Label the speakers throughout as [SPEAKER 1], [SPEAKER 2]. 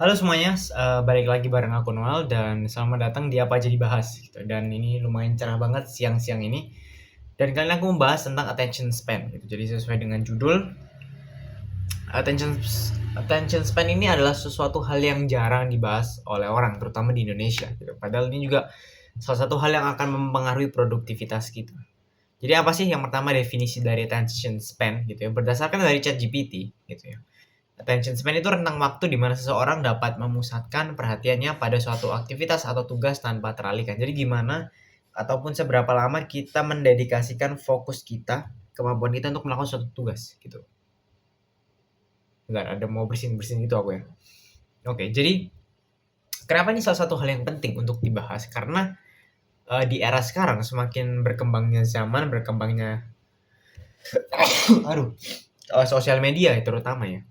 [SPEAKER 1] Halo semuanya, balik lagi bareng aku Noel dan selamat datang di Apa Aja Dibahas gitu. Dan ini lumayan cerah banget siang-siang ini. Dan kali ini aku membahas tentang attention span gitu. Jadi sesuai dengan judul, attention attention span ini adalah sesuatu hal yang jarang dibahas oleh orang, terutama di Indonesia gitu. Padahal ini juga salah satu hal yang akan mempengaruhi produktivitas kita. Jadi apa sih yang pertama definisi dari attention span gitu ya? Berdasarkan dari ChatGPT gitu ya. Attention span itu rentang waktu di mana seseorang dapat memusatkan perhatiannya pada suatu aktivitas atau tugas tanpa teralihkan. Jadi gimana ataupun seberapa lama kita mendedikasikan fokus kita, kemampuan kita untuk melakukan suatu tugas gitu. Bentar, ada mau bersin-bersin gitu aku ya. Oke, jadi kenapa ini salah satu hal yang penting untuk dibahas? Karena di era sekarang semakin berkembangnya zaman, berkembangnya aduh, sosial media ya terutama ya.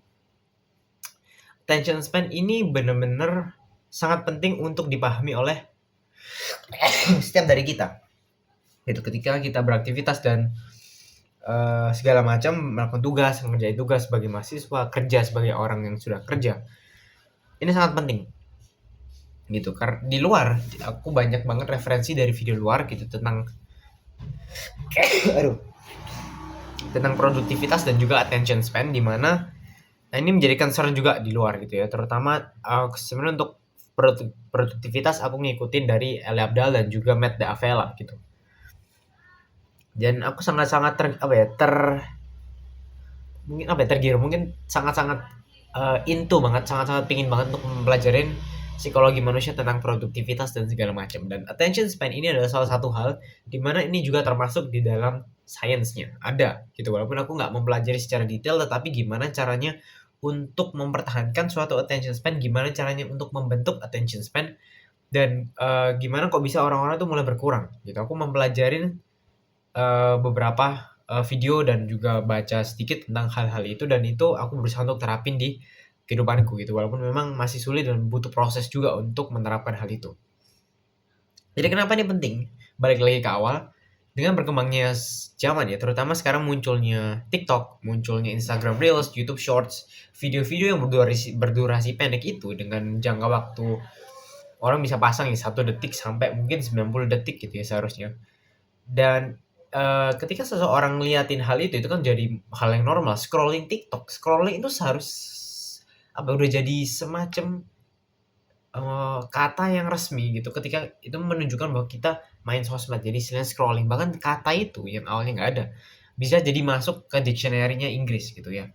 [SPEAKER 1] Attention span ini benar-benar sangat penting untuk dipahami oleh setiap dari kita. Itu ketika kita beraktivitas dan segala macam melakukan tugas, mengerjakan tugas sebagai mahasiswa, kerja sebagai orang yang sudah kerja. Ini sangat penting gitu. Karena di luar aku banyak banget referensi dari video luar gitu tentang aduh, tentang produktivitas dan juga attention span di mana nah ini menjadi concern juga di luar gitu ya. Terutama sebenarnya untuk produktivitas aku ngikutin dari Eli Abdal dan juga Matt D'Avella gitu. Dan aku sangat-sangat mungkin tergiur, mungkin sangat-sangat into banget, sangat-sangat pingin banget untuk mempelajarin psikologi manusia tentang produktivitas dan segala macam. Dan attention span ini adalah salah satu hal di mana ini juga termasuk di dalam sainsnya ada gitu. Walaupun aku nggak mempelajari secara detail, tetapi gimana caranya untuk mempertahankan suatu attention span, gimana caranya untuk membentuk attention span, dan gimana kok bisa orang-orang tuh mulai berkurang gitu. Aku mempelajarin beberapa video dan juga baca sedikit tentang hal-hal itu, dan itu aku berusaha untuk terapin di kehidupanku gitu, walaupun memang masih sulit dan butuh proses juga untuk menerapkan hal itu. Jadi kenapa ini penting? Balik lagi ke awal, dengan berkembangnya zaman ya, terutama sekarang munculnya TikTok, munculnya Instagram Reels, YouTube Shorts, video-video yang berdurasi pendek itu dengan jangka waktu orang bisa pasang ya 1 detik sampai mungkin 90 detik gitu ya seharusnya. Dan ketika seseorang ngeliatin hal itu kan jadi hal yang normal. Scrolling TikTok, scrolling itu udah jadi semacam kata yang resmi gitu. Ketika itu menunjukkan bahwa kita main sosmed. Jadi selain scrolling, bahkan kata itu yang awalnya nggak ada, bisa jadi masuk ke dictionary-nya Inggris gitu ya.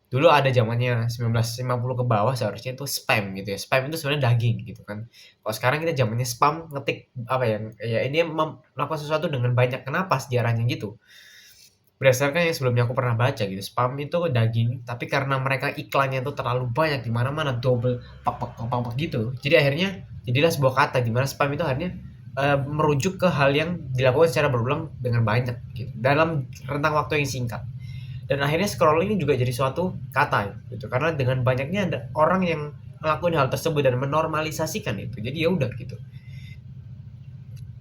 [SPEAKER 1] Dulu ada zamannya 1950 ke bawah seharusnya itu spam gitu ya. Spam itu sebenarnya daging gitu kan. Kalau sekarang kita zamannya spam, ngetik apa ya ini melakukan sesuatu dengan banyak. Kenapa sejarahnya gitu? Berdasarkan yang sebelumnya aku pernah baca gitu, spam itu daging, tapi karena mereka iklannya itu terlalu banyak di mana-mana, double pak pak pak pak pak gitu. Jadi akhirnya jadilah sebuah kata di mana spam itu akhirnya merujuk ke hal yang dilakukan secara berulang dengan banyak gitu, dalam rentang waktu yang singkat. Dan akhirnya scrolling ini juga jadi suatu kata gitu, karena dengan banyaknya ada orang yang ngelakuin hal tersebut dan menormalisasikan itu. Jadi ya udah gitu.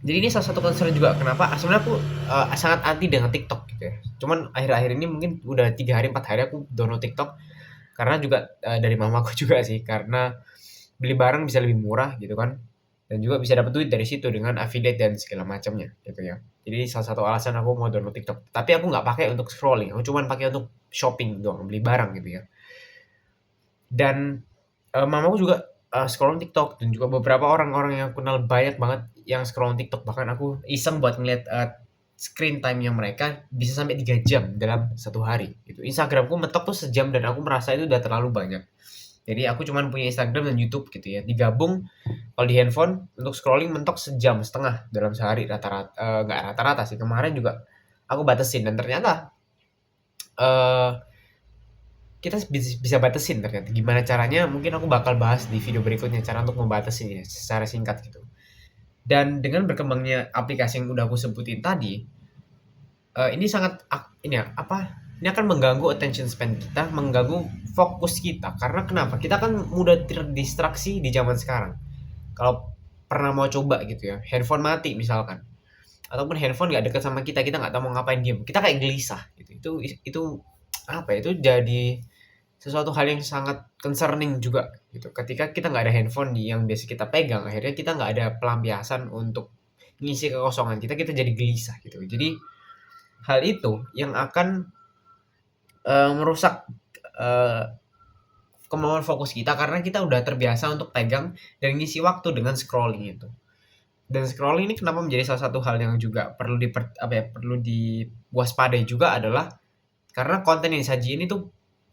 [SPEAKER 1] Jadi ini salah satu concern juga kenapa sebenarnya aku sangat anti dengan TikTok gitu ya. Cuman akhir-akhir ini mungkin udah 3 hari 4 hari aku download TikTok karena juga dari mamaku juga sih, karena beli barang bisa lebih murah gitu kan. Dan juga bisa dapat duit dari situ dengan affiliate dan segala macamnya gitu ya. Jadi salah satu alasan aku mau download TikTok. Tapi aku nggak pakai untuk scrolling, aku cuman pakai untuk shopping doang, beli barang gitu ya. Dan mamaku juga scrolling TikTok, dan juga beberapa orang-orang yang aku kenal banyak banget yang scrolling TikTok. Bahkan aku iseng buat ngeliat screen time-nya mereka bisa sampai 3 jam dalam 1 hari gitu. Instagramku mentok tuh sejam dan aku merasa itu udah terlalu banyak. Jadi aku cuman punya Instagram dan YouTube gitu ya. Digabung kalau di handphone untuk scrolling mentok sejam setengah dalam sehari rata-rata. Nggak rata-rata sih, kemarin juga aku batasin dan ternyata eh kita bisa batasin ternyata. Gimana caranya mungkin aku bakal bahas di video berikutnya, cara untuk membatasinya secara singkat gitu. Dan dengan berkembangnya aplikasi yang udah aku sebutin tadi, ini sangat ini akan mengganggu attention span kita, mengganggu fokus kita. Karena kenapa? Kita kan mudah terdistraksi di zaman sekarang. Kalau pernah mau coba gitu ya, handphone mati misalkan, ataupun handphone nggak deket sama kita nggak tahu mau ngapain, game, kita kayak gelisah gitu. Itu apa ya, itu jadi sesuatu hal yang sangat concerning juga gitu. Ketika kita nggak ada handphone yang biasa kita pegang, akhirnya kita nggak ada pelampiasan untuk ngisi kekosongan kita, kita jadi gelisah gitu. Jadi hal itu yang akan merusak kemauan fokus kita karena kita udah terbiasa untuk pegang dan ngisi waktu dengan scrolling itu. Dan scrolling ini kenapa menjadi salah satu hal yang juga perlu diwaspadai juga adalah karena konten yang disajiin itu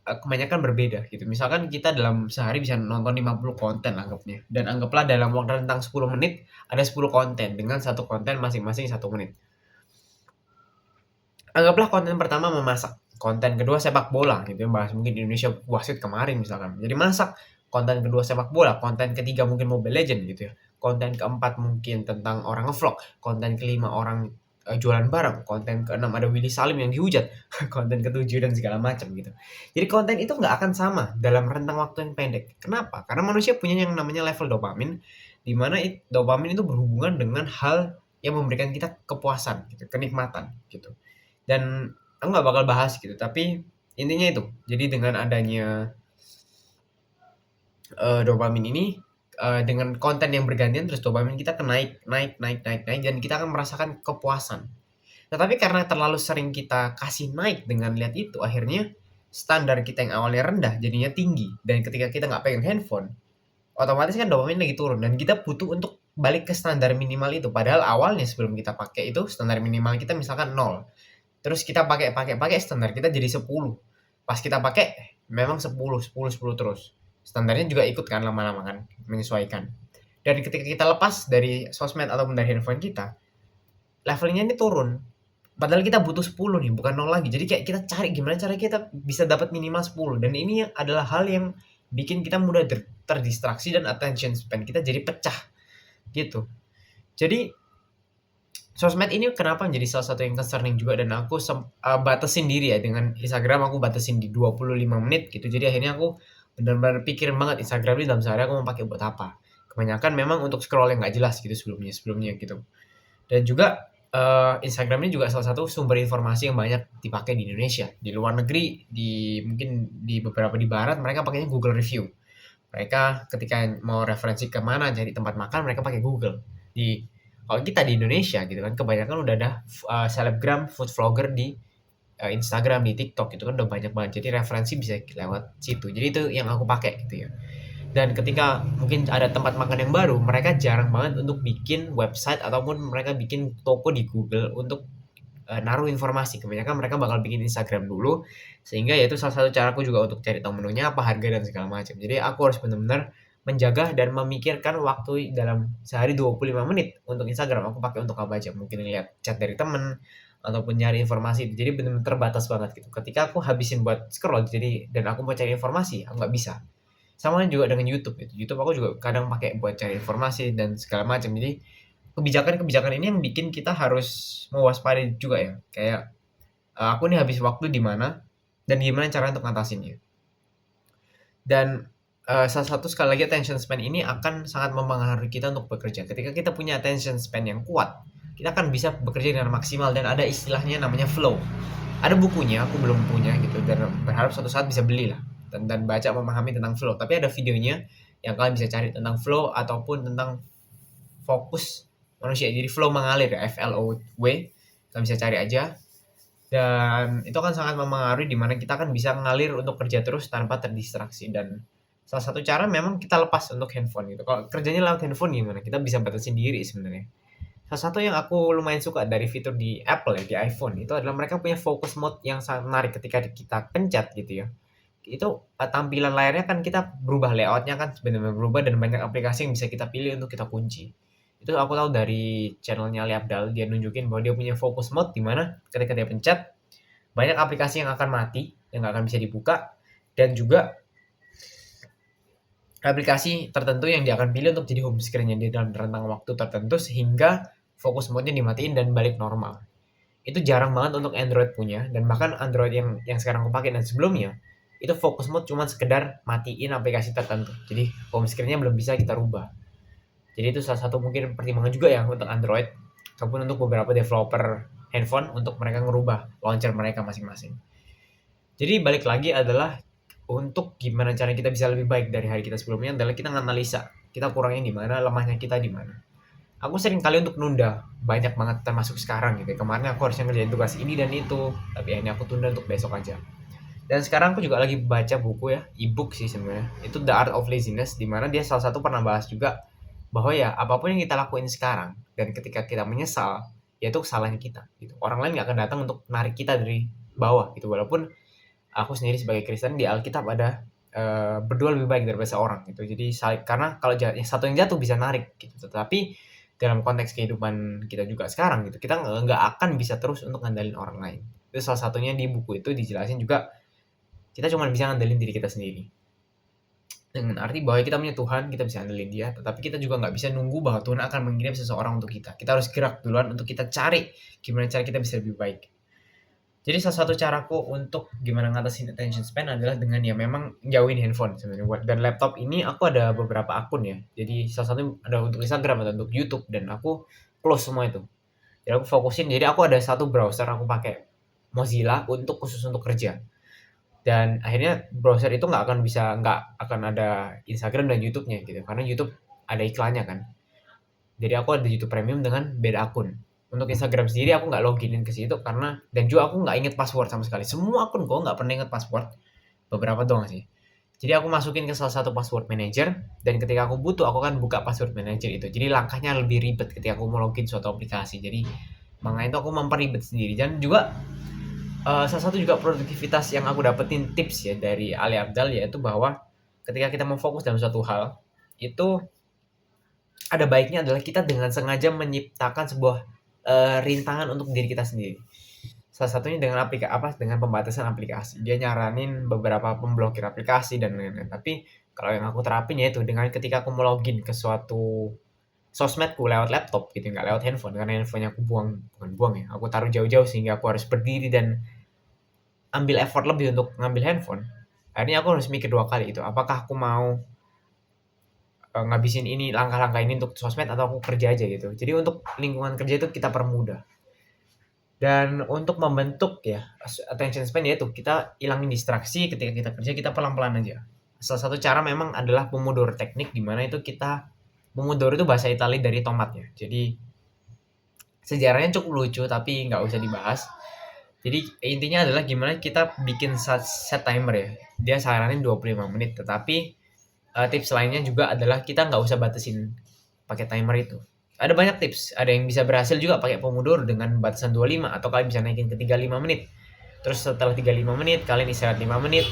[SPEAKER 1] kebanyakan berbeda gitu. Misalkan kita dalam sehari bisa nonton 50 konten anggapnya. Dan anggaplah dalam waktu rentang 10 menit ada 10 konten dengan satu konten masing-masing 1 menit. Anggaplah konten pertama memasak, konten kedua sepak bola gitu ya, bahas mungkin Indonesia wasit kemarin misalkan. Jadi masak, konten kedua sepak bola, konten ketiga mungkin Mobile Legend gitu ya. Konten keempat mungkin tentang orang ngevlog, konten kelima orang jualan barang, konten keenam ada Willy Salim yang dihujat, konten ketujuh dan segala macam gitu. Jadi konten itu nggak akan sama dalam rentang waktu yang pendek. Kenapa? Karena manusia punya yang namanya level dopamin, di mana dopamin itu berhubungan dengan hal yang memberikan kita kepuasan, gitu, kenikmatan gitu. Dan aku nggak bakal bahas gitu, tapi intinya itu. Jadi dengan adanya dopamin ini, dengan konten yang bergantian terus dopamin kita naik dan kita akan merasakan kepuasan. Tetapi karena terlalu sering kita kasih naik dengan lihat itu, akhirnya standar kita yang awalnya rendah jadinya tinggi. Dan ketika kita nggak pegang handphone, otomatis kan dopamin lagi turun dan kita butuh untuk balik ke standar minimal itu. Padahal awalnya sebelum kita pakai itu standar minimal kita misalkan 0. Terus kita pakai standar kita jadi 10. Pas kita pakai memang 10 terus. Standarnya juga ikut kan lama-lama kan menyesuaikan. Dan ketika kita lepas dari sosmed ataupun dari handphone kita, levelnya ini turun. Padahal kita butuh 10 nih, bukan 0 lagi. Jadi kayak kita cari gimana cara kita bisa dapat minimal 10. Dan ini adalah hal yang bikin kita mudah terdistraksi dan attention span kita jadi pecah gitu. Jadi sosmed ini kenapa menjadi salah satu yang concerning juga dan aku batasin diri ya dengan Instagram aku batasin di 25 menit gitu. Jadi akhirnya aku benar-benar pikirin banget Instagram ini dalam sehari aku mau pakai buat apa. Kebanyakan memang untuk scroll yang nggak jelas gitu sebelumnya gitu. Dan juga Instagram ini juga salah satu sumber informasi yang banyak dipakai di Indonesia. Di luar negeri, mungkin di beberapa di barat mereka pakainya Google Review. Mereka ketika mau referensi kemana cari tempat makan mereka pakai Google. Kalau kita di Indonesia gitu kan kebanyakan udah ada selebgram food vlogger di Instagram, di TikTok itu kan udah banyak banget. Jadi referensi bisa lewat situ. Jadi itu yang aku pakai gitu ya. Dan ketika mungkin ada tempat makan yang baru, mereka jarang banget untuk bikin website ataupun mereka bikin toko di Google untuk naruh informasi. Kebanyakan mereka bakal bikin Instagram dulu, sehingga ya itu salah satu caraku juga untuk cari tahu menunya apa, harga dan segala macam. Jadi aku harus benar-benar menjaga dan memikirkan waktu dalam sehari 25 menit untuk Instagram. Aku pakai untuk apa aja? Mungkin lihat chat dari temen ataupun nyari informasi. Jadi benar-benar terbatas banget gitu. Ketika aku habisin buat scroll, dan aku mau cari informasi, aku nggak bisa. Sama juga dengan YouTube gitu. YouTube aku juga kadang pakai buat cari informasi dan segala macam. Jadi kebijakan-kebijakan ini yang bikin kita harus mewaspadai juga ya. Kayak aku nih habis waktu di mana dan gimana cara untuk ngatasinnya. Dan salah satu sekali lagi attention span ini akan sangat mempengaruhi kita untuk bekerja. Ketika kita punya attention span yang kuat, kita akan bisa bekerja dengan maksimal dan ada istilahnya namanya flow. Ada bukunya, aku belum punya gitu dan berharap suatu saat bisa beli lah dan baca memahami tentang flow. Tapi ada videonya yang kalian bisa cari tentang flow ataupun tentang fokus manusia. Jadi flow mengalir ya, FLOW. Kalian bisa cari aja. Dan itu akan sangat mempengaruhi di mana kita kan bisa ngalir untuk kerja terus tanpa terdistraksi dan salah satu cara memang kita lepas untuk handphone gitu. Kalau kerjanya lewat handphone gimana? Kita bisa batasin diri sebenarnya. Salah satu yang aku lumayan suka dari fitur di Apple ya, di iPhone itu adalah mereka punya focus mode yang sangat menarik ketika kita pencet gitu ya. Itu tampilan layarnya kan kita berubah layoutnya kan sebenarnya berubah dan banyak aplikasi yang bisa kita pilih untuk kita kunci. Itu aku tahu dari channelnya Ali Abdal, dia nunjukin bahwa dia punya focus mode di mana ketika dia pencet banyak aplikasi yang akan mati, yang nggak akan bisa dibuka dan juga aplikasi tertentu yang dia akan pilih untuk jadi home screen-nya dia dalam rentang waktu tertentu sehingga fokus mode-nya dimatiin dan balik normal. Itu jarang banget untuk Android punya dan bahkan Android yang sekarang aku pakai dan sebelumnya itu fokus mode cuma sekedar matiin aplikasi tertentu. Jadi home screen-nya belum bisa kita rubah. Jadi itu salah satu mungkin pertimbangan juga ya untuk Android ataupun untuk beberapa developer handphone untuk mereka ngerubah launcher mereka masing-masing. Jadi balik lagi adalah untuk gimana cara kita bisa lebih baik dari hari kita sebelumnya adalah kita nganalisa, kita kurangnya di mana, lemahnya kita di mana. Aku sering kali untuk nunda, banyak banget termasuk sekarang gitu ya. Kemarin aku harusnya ngerjain tugas ini dan itu, tapi akhirnya aku tunda untuk besok aja. Dan sekarang aku juga lagi baca buku ya, e-book sih sebenarnya. Itu The Art of Laziness, di mana dia salah satu pernah bahas juga bahwa ya apapun yang kita lakuin sekarang dan ketika kita menyesal, ya itu kesalahan kita gitu. Orang lain nggak akan datang untuk narik kita dari bawah gitu. Walaupun aku sendiri sebagai Kristen di Alkitab ada berdua lebih baik daripada seorang gitu. Jadi karena kalau satu yang jatuh bisa narik gitu. Tetapi dalam konteks kehidupan kita juga sekarang gitu, kita nggak akan bisa terus untuk ngandalin orang lain. Itu salah satunya di buku itu dijelasin juga kita cuma bisa ngandelin diri kita sendiri. Dengan arti bahwa kita punya Tuhan, kita bisa ngandelin dia, tetapi kita juga nggak bisa nunggu bahwa Tuhan akan mengirim seseorang untuk kita. Kita harus gerak duluan untuk kita cari gimana cara kita bisa lebih baik. Jadi salah satu caraku untuk gimana ngatasin attention span adalah dengan ya memang jauhin handphone sebenarnya. Dan laptop ini aku ada beberapa akun ya. Jadi salah satu ada untuk Instagram atau untuk YouTube dan aku close semua itu. Jadi aku fokusin. Jadi aku ada satu browser aku pakai Mozilla untuk khusus untuk kerja. Dan akhirnya browser itu nggak akan ada Instagram dan YouTube-nya gitu. Karena YouTube ada iklannya kan. Jadi aku ada YouTube Premium dengan beda akun. Untuk Instagram sendiri aku nggak loginin ke situ karena dan juga aku nggak inget password sama sekali. Semua akun gue nggak pernah inget password. Beberapa doang sih. Jadi aku masukin ke salah satu password manager dan ketika aku butuh aku kan buka password manager itu. Jadi langkahnya lebih ribet ketika aku mau login suatu aplikasi. Jadi makanya itu aku memperibet sendiri dan juga salah satu juga produktivitas yang aku dapetin tips ya dari Ali Abdal yaitu bahwa ketika kita mau fokus dalam suatu hal itu ada baiknya adalah kita dengan sengaja menciptakan sebuah rintangan untuk diri kita sendiri. Salah satunya dengan dengan pembatasan aplikasi. Dia nyaranin beberapa pemblokir aplikasi dan lain-lain. Tapi kalau yang aku terapin yaitu dengan ketika aku mau login ke suatu sosmedku lewat laptop gitu, nggak lewat handphone karena handphonenya aku bukan buang ya. Aku taruh jauh-jauh sehingga aku harus berdiri dan ambil effort lebih untuk ngambil handphone. Akhirnya aku harus mikir 2 kali itu. Apakah aku mau ngabisin ini langkah-langkah ini untuk sosmed atau aku kerja aja gitu. Jadi untuk lingkungan kerja itu kita permudah. Dan untuk membentuk ya attention span yaitu kita hilangin distraksi ketika kita kerja kita pelan-pelan aja. Salah satu cara memang adalah Pomodoro teknik di mana itu Pomodoro itu bahasa Italia dari tomat ya. Jadi sejarahnya cukup lucu tapi nggak usah dibahas. Jadi intinya adalah gimana kita bikin set timer ya. Dia saranin 25 menit tetapi tips lainnya juga adalah kita nggak usah batasin pakai timer itu. Ada banyak tips, ada yang bisa berhasil juga pakai Pomodoro dengan batasan 25 atau kalian bisa naikin ke 35 menit. Terus setelah 35 menit kalian istirahat 5 menit.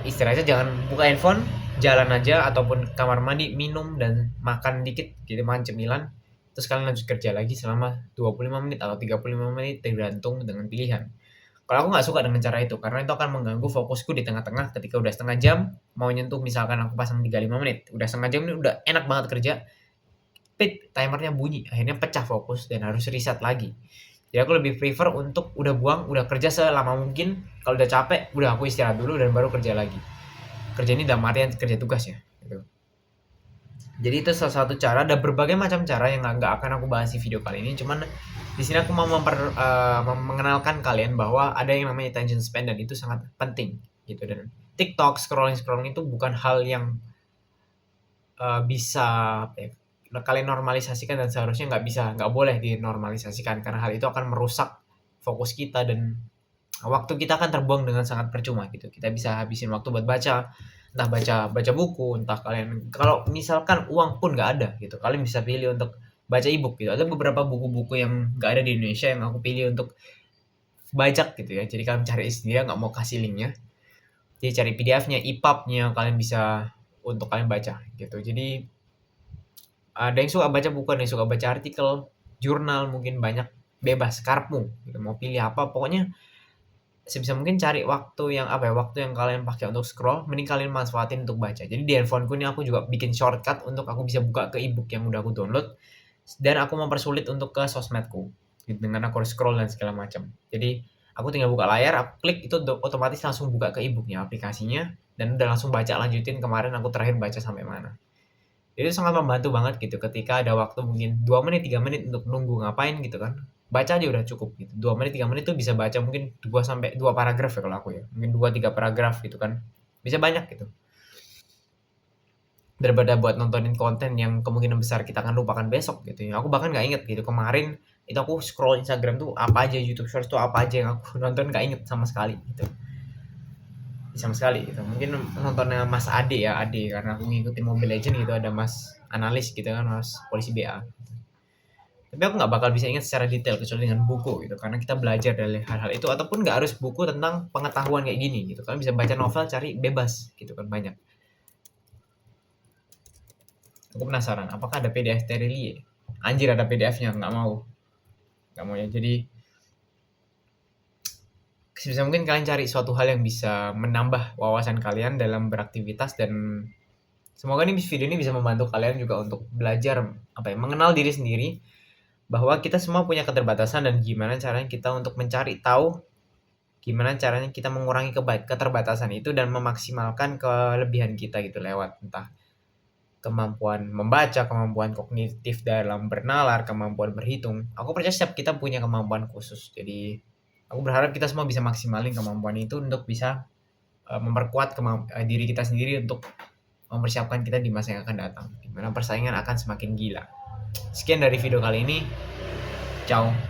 [SPEAKER 1] Istirahatnya jangan buka handphone, jalan aja ataupun kamar mandi, minum dan makan dikit gitu makan cemilan. Terus kalian lanjut kerja lagi selama 25 menit atau 35 menit tergantung dengan pilihan. Kalau aku nggak suka dengan cara itu, karena itu akan mengganggu fokusku di tengah-tengah ketika udah setengah jam, mau nyentuh misalkan aku pasang 35 menit, udah setengah jam ini udah enak banget kerja, timernya bunyi, akhirnya pecah fokus dan harus reset lagi. Jadi aku lebih prefer untuk udah buang, udah kerja selama mungkin, kalau udah capek, udah aku istirahat dulu dan baru kerja lagi. Kerja ini dalam artian kerja tugas ya. Gitu. Jadi itu salah satu cara, ada berbagai macam cara yang nggak akan aku bahas di video kali ini, cuman di sini aku mau mengenalkan kalian bahwa ada yang namanya attention span dan itu sangat penting gitu. Dan TikTok scrolling itu bukan hal yang bisa kalian normalisasikan dan seharusnya nggak boleh dinormalisasikan karena hal itu akan merusak fokus kita dan waktu kita akan terbuang dengan sangat percuma gitu. Kita bisa habisin waktu buat baca, entah baca buku, entah kalian kalau misalkan uang pun nggak ada gitu, kalian bisa pilih untuk baca e-book gitu. Ada beberapa buku-buku yang nggak ada di Indonesia yang aku pilih untuk bajak gitu ya. Jadi kalian cari sendiri, nggak mau kasih linknya. Jadi cari PDF-nya, EPUB-nya kalian bisa untuk kalian baca gitu. Jadi ada yang suka baca buku, ada yang suka baca artikel, jurnal mungkin banyak bebas karepmu gitu. Mau pilih apa pokoknya sebisa mungkin cari waktu yang kalian pakai untuk scroll, mending kalian manfaatin untuk baca. Jadi di handphoneku ini aku juga bikin shortcut untuk aku bisa buka ke e-book yang udah aku download dan aku mempersulit untuk ke sosmedku gitu, dengan aku scroll dan segala macam. Jadi aku tinggal buka layar, aku klik itu otomatis langsung buka ke e-booknya, aplikasinya dan udah langsung baca lanjutin kemarin aku terakhir baca sampai mana. Jadi sangat membantu banget gitu ketika ada waktu mungkin 2 menit 3 menit untuk nunggu ngapain gitu kan. Baca aja udah cukup gitu. 2 menit 3 menit tuh bisa baca mungkin 2 paragraf ya kalau aku ya. Mungkin 2 3 paragraf gitu kan. Bisa banyak gitu. Daripada buat nontonin konten yang kemungkinan besar kita akan lupakan besok gitu ya. Aku bahkan nggak inget gitu kemarin itu aku scroll Instagram tuh apa aja, YouTube Shorts tuh apa aja yang aku nonton nggak inget sama sekali gitu. Sama sekali gitu. Mungkin nontonnya Mas Ade ya, Ade karena aku ngikutin Mobile Legends gitu ada Mas analis gitu kan, Mas polisi BA. Tapi aku nggak bakal bisa ingat secara detail kecuali dengan buku gitu karena kita belajar dari hal-hal itu ataupun nggak harus buku tentang pengetahuan kayak gini gitu. Kalian bisa baca novel cari bebas gitu kan banyak. Aku penasaran, apakah ada PDF Terelie? Anjir ada PDF-nya, nggak mau ya. Jadi sebisa mungkin kalian cari suatu hal yang bisa menambah wawasan kalian dalam beraktivitas dan semoga nih video ini bisa membantu kalian juga untuk belajar apa ya, mengenal diri sendiri bahwa kita semua punya keterbatasan dan gimana caranya kita untuk mencari tahu gimana caranya kita mengurangi keterbatasan itu dan memaksimalkan kelebihan kita gitu lewat entah kemampuan membaca, kemampuan kognitif dalam bernalar, kemampuan berhitung. Aku percaya setiap kita punya kemampuan khusus. Jadi aku berharap kita semua bisa maksimalin kemampuan itu untuk bisa memperkuat diri kita sendiri untuk mempersiapkan kita di masa yang akan datang. Di mana persaingan akan semakin gila. Sekian dari video kali ini. Ciao.